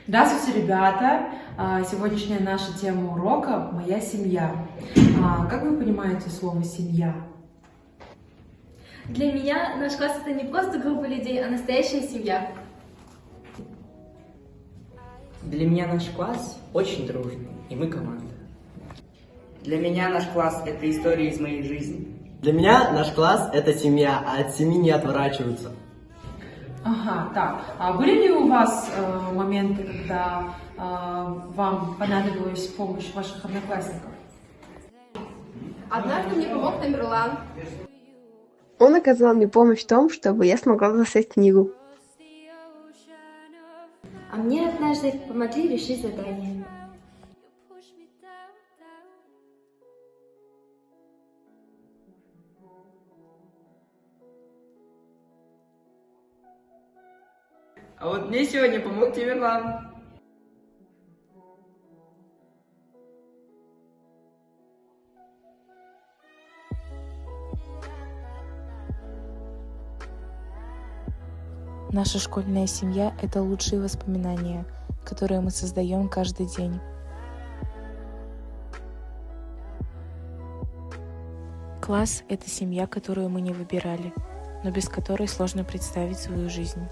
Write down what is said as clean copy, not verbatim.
Здравствуйте, ребята! Сегодняшняя наша тема урока – «Моя семья». Как вы понимаете слово «семья»? Для меня наш класс — это не просто группа людей, а настоящая семья. Для меня наш класс очень дружный, и мы команда. Для меня наш класс – это история из моей жизни. Для меня наш класс – это семья, а от семьи не отворачиваются. Ага, так. А были ли у вас моменты, когда вам понадобилась помощь ваших одноклассников? Однажды мне помог Тамерлан. Он оказал мне помощь в том, чтобы я смогла написать книгу. А мне однажды помогли решить задание. А вот мне сегодня помог Тамерлан. Наша школьная семья – это лучшие воспоминания, которые мы создаем каждый день. Класс – это семья, которую мы не выбирали, но без которой сложно представить свою жизнь.